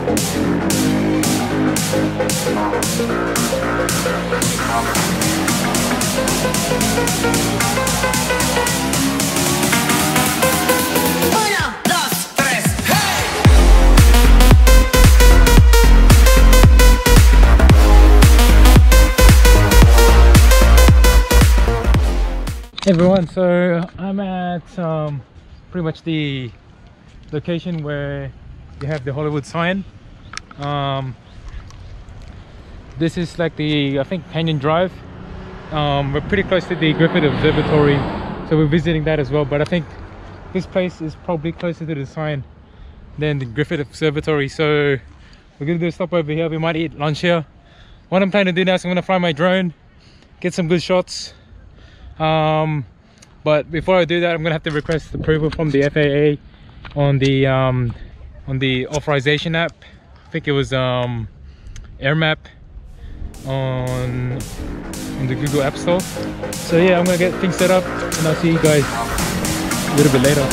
Hey everyone, so I'm at pretty much the location where you have the Hollywood sign. This is like the, I think, Canyon Drive. We're pretty close to the Griffith Observatory, so we're visiting that as well. But I think this place is probably closer to the sign than the Griffith Observatory, so we're gonna do a stop over here. We might eat lunch here. What I'm planning to do now is I'm gonna fly my drone, get some good shots. But before I do that, I'm gonna have to request approval from the FAA on the authorization app. I think it was AirMap on the Google App Store. So yeah, I'm gonna get things set up and I'll see you guys a little bit later.